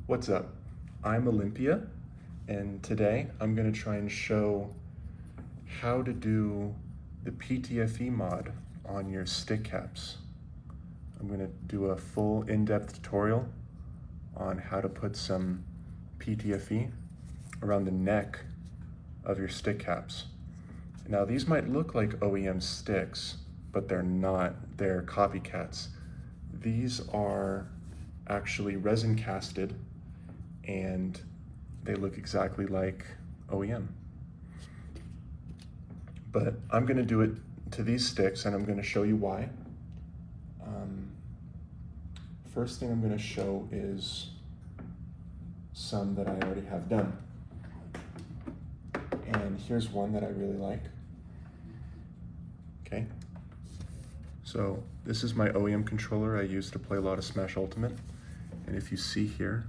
What's up? I'm Olympia, and today I'm going to try and show how to do the PTFE mod on your stick caps. I'm going to do a full in-depth tutorial on how to put some PTFE around the neck of your stick caps. Now these might look like OEM sticks, but they're not. They're copycats. These are actually resin casted and they look exactly like OEM. But I'm gonna do it to these sticks and I'm gonna show you why. First thing I'm gonna show is some that I already have done. And here's one that I really like. Okay. So this is my OEM controller I use to play a lot of Smash Ultimate. And if you see here,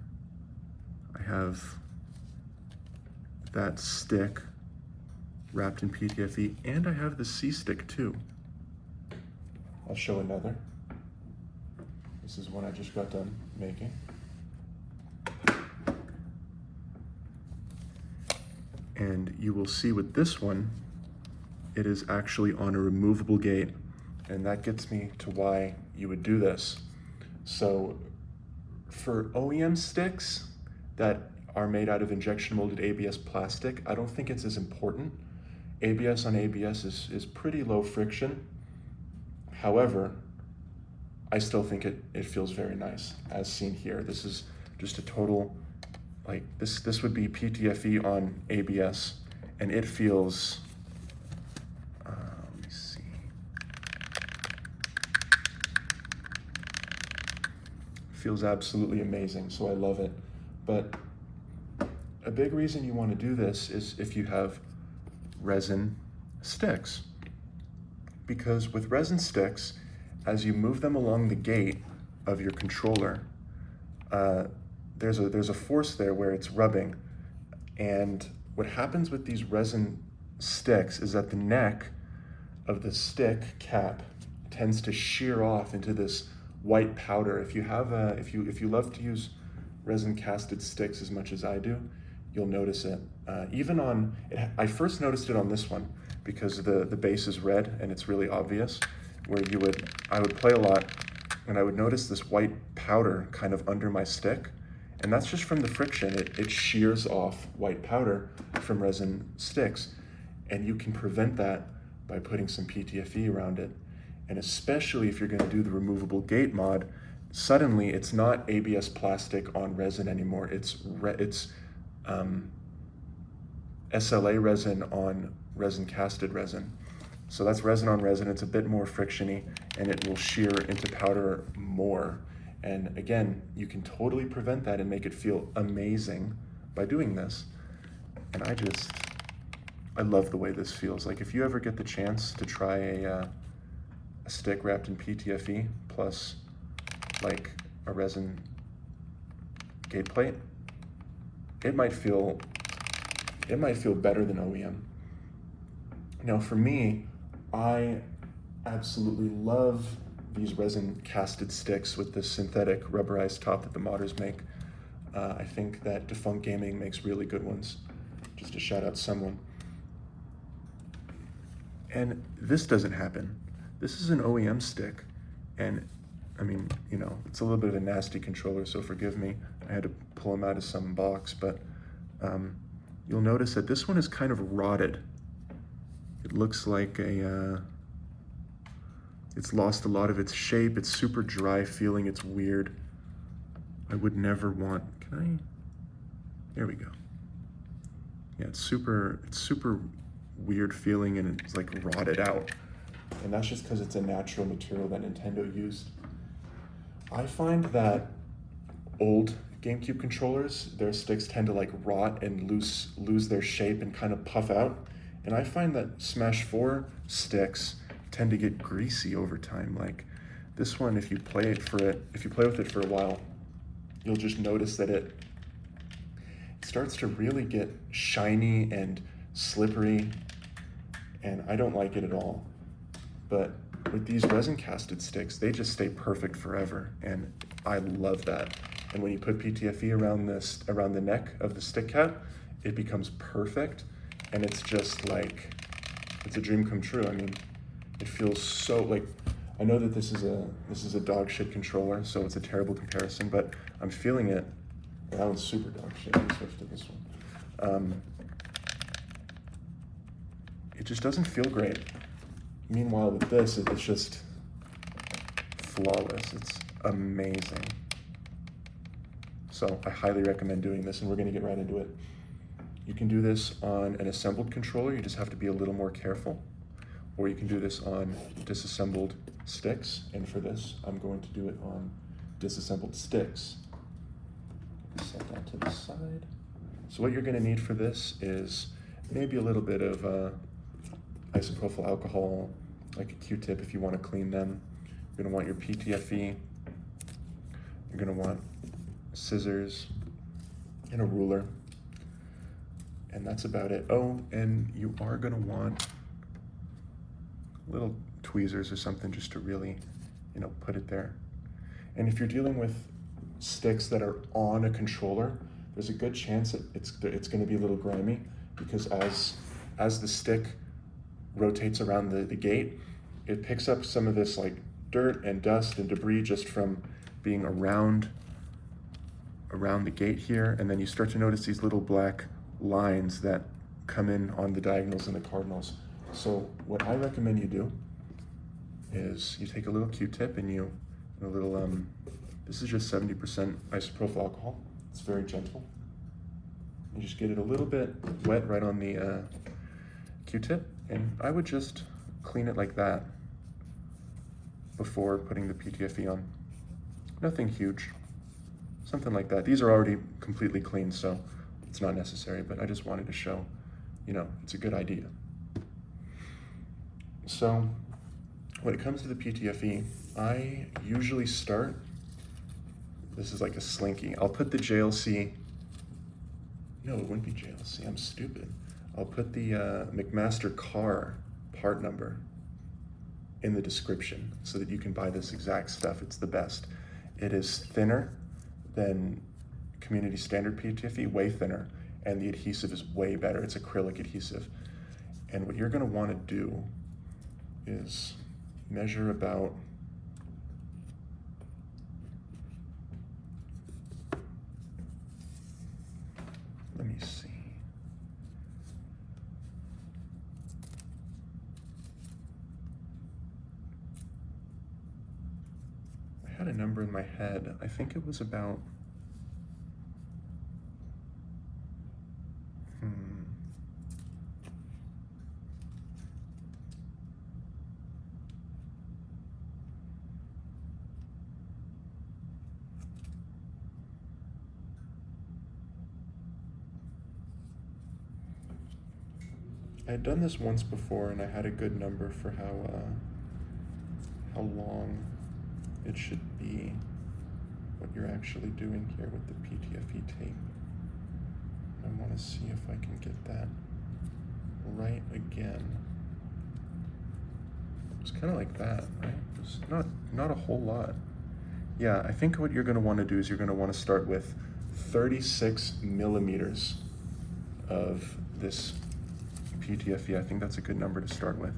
I have that stick wrapped in PTFE, and I have the C stick too. I'll show another. This is one I just got done making. And you will see with this one, it is actually on a removable gate, and that gets me to why you would do this. So for OEM sticks that are made out of injection molded ABS plastic, I don't think it's as important. ABS on ABS is pretty low friction. However, I still think it feels very nice, as seen here. This is just a total, like this would be PTFE on ABS, and it feels, let me see. Feels absolutely amazing, so I love it. But a big reason you want to do this is if you have resin sticks. Because with resin sticks, as you move them along the gate of your controller, there's a force there where it's rubbing. And what happens with these resin sticks is that the neck of the stick cap tends to shear off into this white powder. If you have if you love to use resin casted sticks as much as I do, you'll notice it. Even on, I first noticed it on this one because the base is red and it's really obvious, where I would play a lot and I would notice this white powder kind of under my stick, and that's just from the friction. It shears off white powder from resin sticks, and you can prevent that by putting some PTFE around it. And especially if you're gonna do the removable gate mod, suddenly it's not ABS plastic on resin anymore. It's SLA resin on resin casted resin. So that's resin on resin. It's a bit more frictiony and it will shear into powder more. And again, you can totally prevent that and make it feel amazing by doing this. And I love the way this feels. Like if you ever get the chance to try a stick wrapped in PTFE plus like a resin gate plate, it might feel better than OEM. Now for me, I absolutely love these resin casted sticks with this synthetic rubberized top that the modders make. I think that Defunct Gaming makes really good ones. Just to shout out someone. And this doesn't happen. This is an OEM stick, and I mean, you know, it's a little bit of a nasty controller, so forgive me. I had to pull them out of some box, but you'll notice that this one is kind of rotted. It looks like it's lost a lot of its shape. It's super dry feeling. It's weird. I would never want, there we go. Yeah, it's super weird feeling, and it's like rotted out. And that's just because it's a natural material that Nintendo used. I find that old GameCube controllers, their sticks tend to like rot and lose their shape and kind of puff out. And I find that Smash 4 sticks tend to get greasy over time. Like this one, if you play with it for a while, you'll just notice that it starts to really get shiny and slippery, and I don't like it at all. But with these resin casted sticks, they just stay perfect forever, and I love that. And when you put PTFE around the neck of the stick cat, it becomes perfect. And it's just like, it's a dream come true. I mean, it feels so like, I know that this is a dog shit controller, so it's a terrible comparison, but I'm feeling it. Well, that one's super dog shit. Let me switch to this one. It just doesn't feel great. Meanwhile, with this, it's just flawless. It's amazing. So I highly recommend doing this, and we're gonna get right into it. You can do this on an assembled controller. You just have to be a little more careful. Or you can do this on disassembled sticks. And for this, I'm going to do it on disassembled sticks. Set that to the side. So what you're gonna need for this is maybe a little bit of isopropyl alcohol, like a Q-tip if you want to clean them. You're gonna want your PTFE. You're gonna want scissors and a ruler. And that's about it. Oh, and you are gonna want little tweezers or something just to really, put it there. And if you're dealing with sticks that are on a controller, there's a good chance that it's gonna be a little grimy, because as the stick rotates around the gate, it picks up some of this like dirt and dust and debris just from being around the gate here. And then you start to notice these little black lines that come in on the diagonals and the cardinals. So what I recommend you do is you take a little Q-tip and this is just 70% isopropyl alcohol. It's very gentle. You just get it a little bit wet right on the Q-tip, and I would just clean it like that before putting the PTFE on. Nothing huge, something like that. These are already completely clean, so it's not necessary, but I just wanted to show, it's a good idea. So when it comes to the PTFE, I usually start, this is like a slinky. I'll put the JLC, no, it wouldn't be JLC, I'm stupid. I'll put the McMaster car part number in the description so that you can buy this exact stuff. It's the best. It is thinner than community standard PTFE, way thinner, and the adhesive is way better. It's acrylic adhesive. And what you're gonna wanna do is measure about let me see. I had a number in my head. I think it was about I had done this once before, and I had a good number for how long it should be, what you're actually doing here with the PTFE tape. I want to see if I can get that right again. It's kind of like that, right? It's not a whole lot. Yeah, I think what you're going to want to do is you're going to want to start with 36 millimeters of this PTFE. I think that's a good number to start with.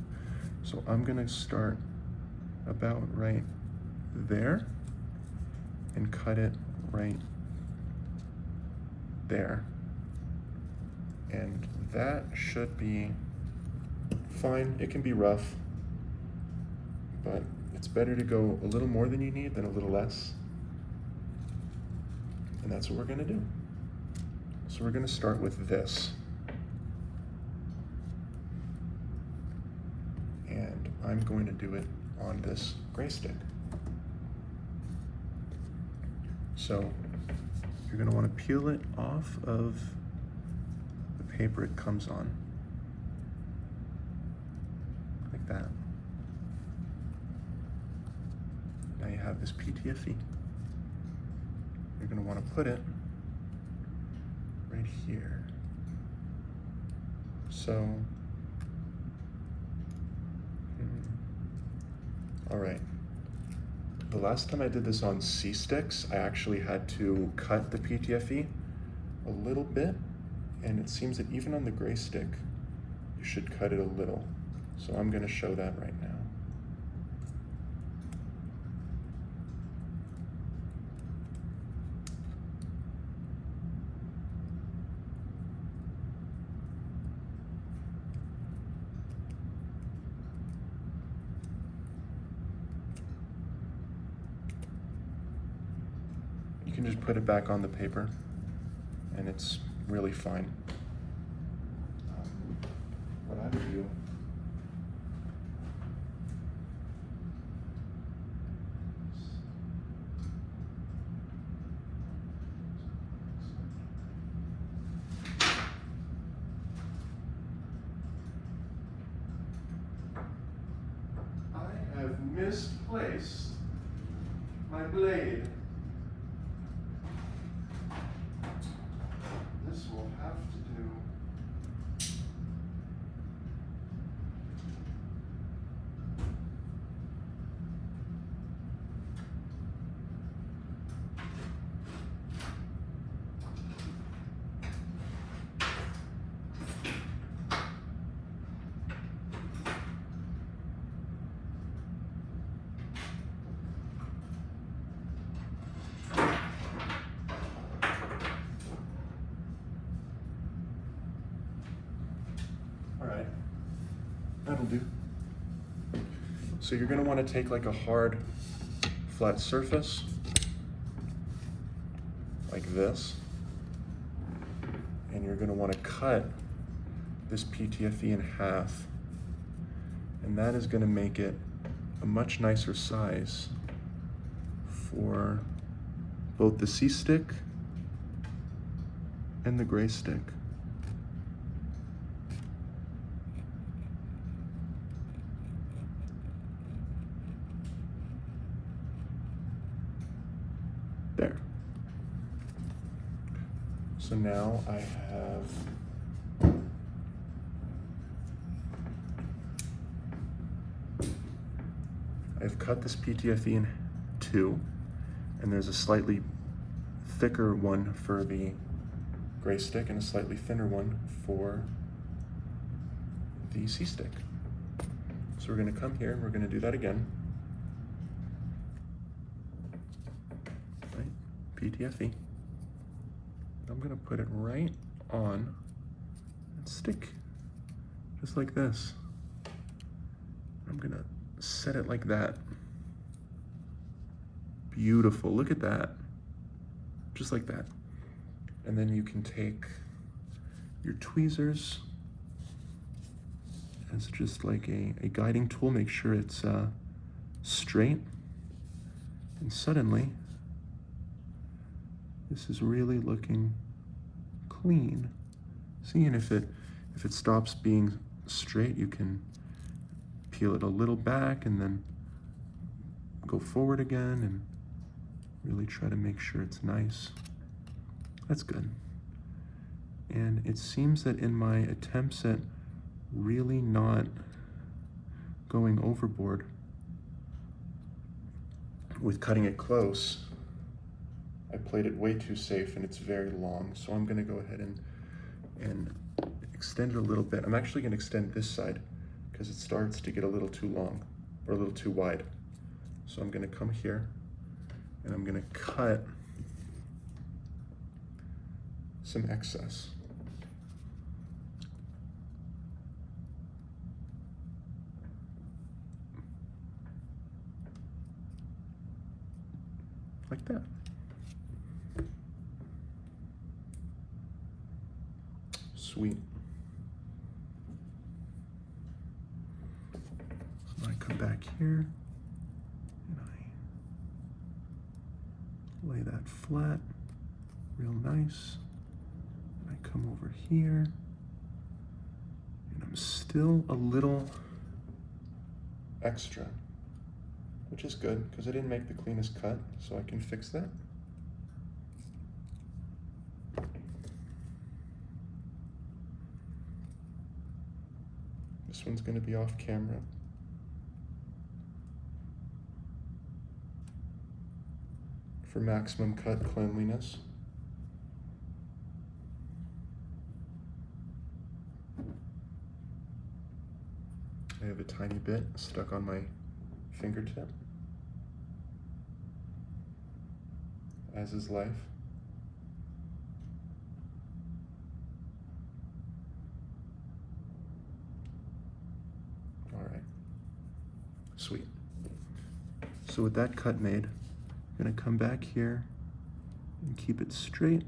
So I'm going to start about right there and cut it right there. And that should be fine. It can be rough, but it's better to go a little more than you need than a little less. And that's what we're going to do. So we're going to start with this. And I'm going to do it on this gray stick. So you're going to want to peel it off of the paper it comes on, like that. Now you have this PTFE. You're going to want to put it right here. So, all right. The last time I did this on C sticks, I actually had to cut the PTFE a little bit, and it seems that even on the gray stick, you should cut it a little. So I'm going to show that right now. You can just put it back on the paper, and it's really fine. What I would do I have misplaced my blade. This will have to do. All right, that'll do. So you're going to want to take like a hard, flat surface, like this, and you're going to want to cut this PTFE in half, and that is going to make it a much nicer size for both the C stick and the gray stick. There. So now I have I've cut this PTFE in two, and there's a slightly thicker one for the gray stick and a slightly thinner one for the C stick. So we're going to come here and we're going to do that again. Right, PTFE. I'm going to put it right on and stick just like this. I'm going to set it like that. Beautiful, look at that. Just like that. And then you can take your tweezers as just like a guiding tool. Make sure it's straight. And suddenly, this is really looking clean. See, and if it stops being straight, you can peel it a little back and then go forward again and really try to make sure it's nice. That's good. And it seems that in my attempts at really not going overboard with cutting it close, I played it way too safe and it's very long. So I'm gonna go ahead and extend it a little bit. I'm actually gonna extend this side because it starts to get a little too long or a little too wide. So I'm gonna come here and I'm gonna cut some excess. Like that. Sweet. So I come back here and I lay that flat, real nice. And I come over here and I'm still a little extra, which is good because I didn't make the cleanest cut, so I can fix that. This one's going to be off camera. for maximum cut cleanliness. I have a tiny bit stuck on my fingertip, as is life. All right, sweet. So with that cut made, I'm gonna come back here and keep it straight.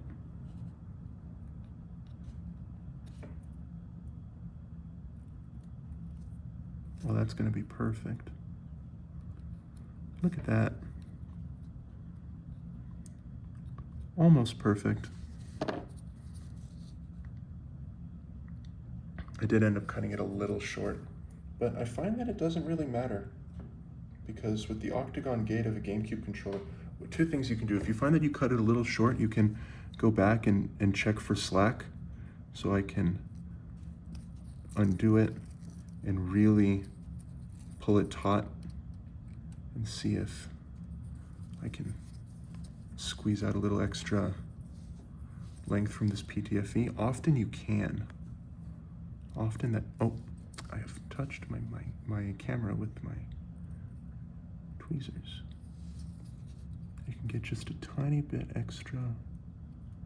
Well, that's gonna be perfect. Look at that. Almost perfect. I did end up cutting it a little short, but I find that it doesn't really matter because with the octagon gate of a GameCube controller, two things you can do. If you find that you cut it a little short, you can go back and check for slack. So I can undo it and really pull it taut and see if I can squeeze out a little extra length from this PTFE. Often you can. Often that, oh, I have touched my camera with my tweezers. You can get just a tiny bit extra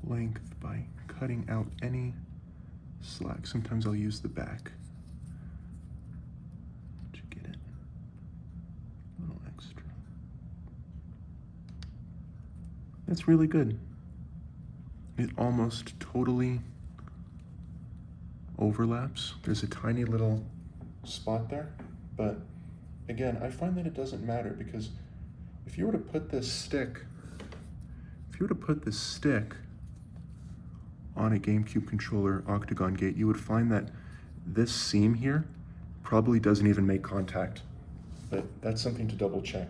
length by cutting out any slack. Sometimes I'll use the back to get it a little extra. That's really good. It almost totally overlaps. There's a tiny little spot there, but again, I find that it doesn't matter because if you were to put this stick on a GameCube controller octagon gate, you would find that this seam here probably doesn't even make contact, but that's something to double check,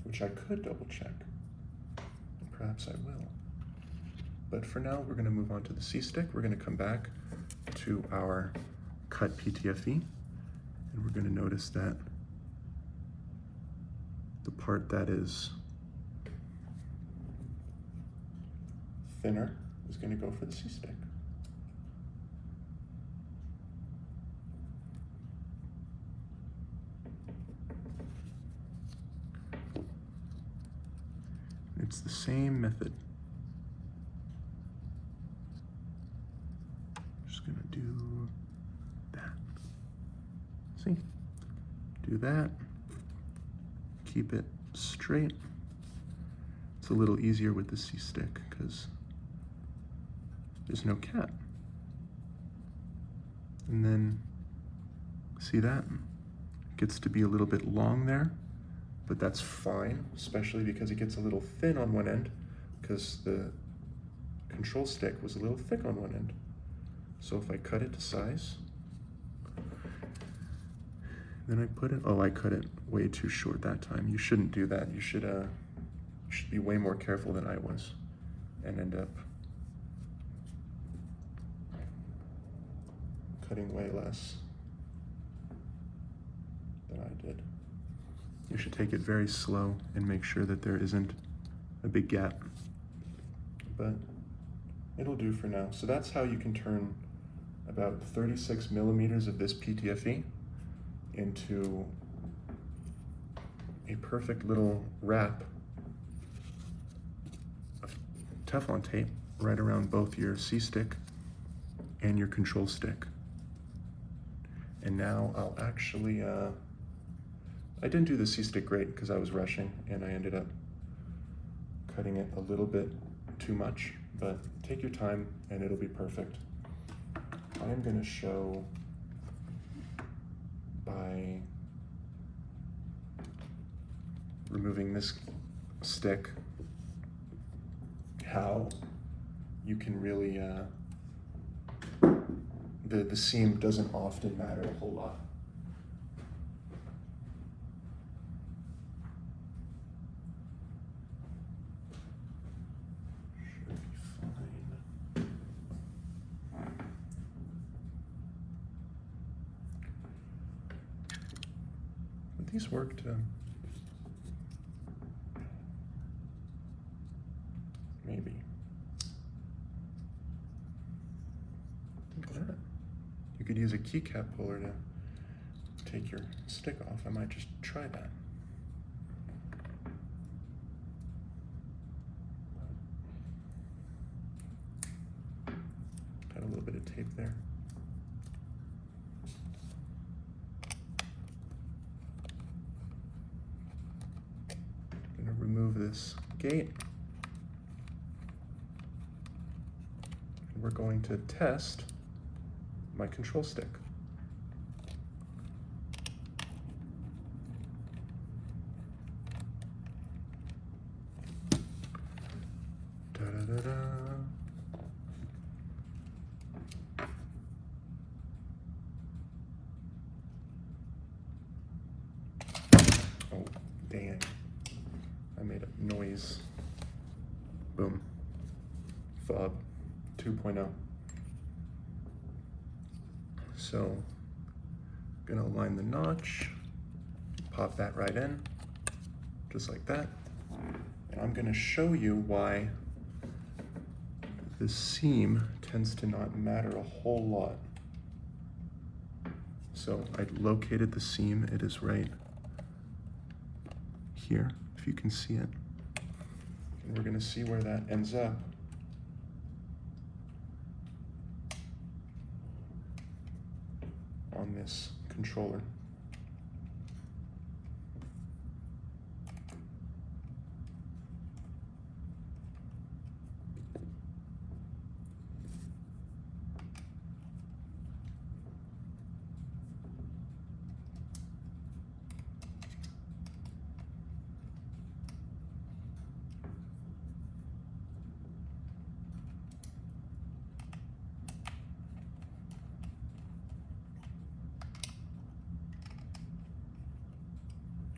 which I could double check. Perhaps I will. But for now, we're gonna move on to the C-stick. We're gonna come back to our cut PTFE, and we're gonna notice that the part that is thinner is gonna go for the C-stick. It's the same method. Just gonna do that. See? Do that. Keep it straight. It's a little easier with the C-stick because there's no cap. And then, see that? It gets to be a little bit long there, but that's fine, especially because it gets a little thin on one end because the control stick was a little thick on one end. So if I cut it to size, then I put it, oh, I cut it way too short that time. You shouldn't do that. You should be way more careful than I was and end up cutting way less than I did. You should take it very slow and make sure that there isn't a big gap, but it'll do for now. So that's how you can turn about 36 millimeters of this PTFE into a perfect little wrap of Teflon tape right around both your C-stick and your control stick. And now I'll actually, I didn't do the C-stick great because I was rushing and I ended up cutting it a little bit too much, but take your time and it'll be perfect. I am going to show by removing this stick how you can really, the seam doesn't often matter a whole lot. These worked maybe. Look at that. You could use a keycap puller to take your stick off. I might just try that. Got a little bit of tape there. I'm going to remove this gate. And we're going to test my control stick. Da-da-da-da. Oh, dang. I made a noise. Boom. Fob 2.0. So, I'm gonna align the notch, pop that right in, just like that. And I'm gonna show you why this seam tends to not matter a whole lot. So I located the seam, it is right here, if you can see it. And we're gonna see where that ends up. On this controller.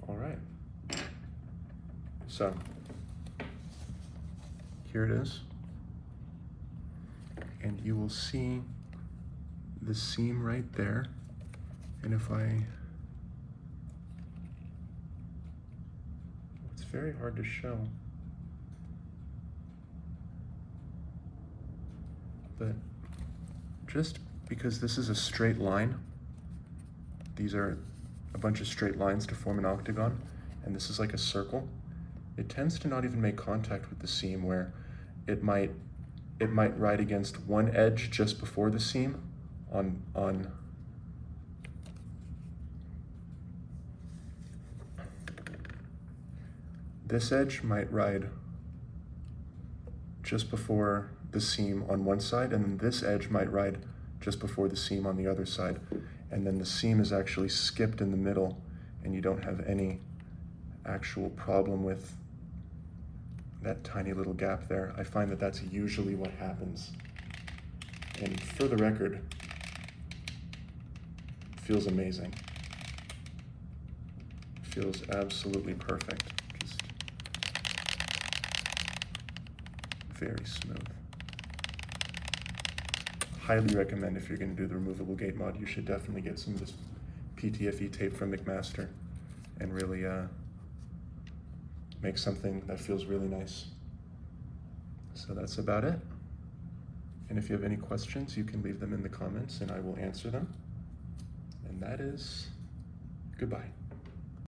All right, so here it is, and you will see the seam right there, and if it's very hard to show, but just because this is a straight line, these are a bunch of straight lines to form an octagon, and this is like a circle, it tends to not even make contact with the seam, where it might ride against one edge just before the seam on this edge might ride just before the seam on one side, and then this edge might ride just before the seam on the other side. And then the seam is actually skipped in the middle, and you don't have any actual problem with that tiny little gap there. I find that that's usually what happens. And for the record, it feels amazing. It feels absolutely perfect. Just very smooth. Highly recommend, if you're going to do the removable gate mod, you should definitely get some of this PTFE tape from McMaster and really make something that feels really nice. So that's about it. And if you have any questions, you can leave them in the comments and I will answer them. And that is goodbye.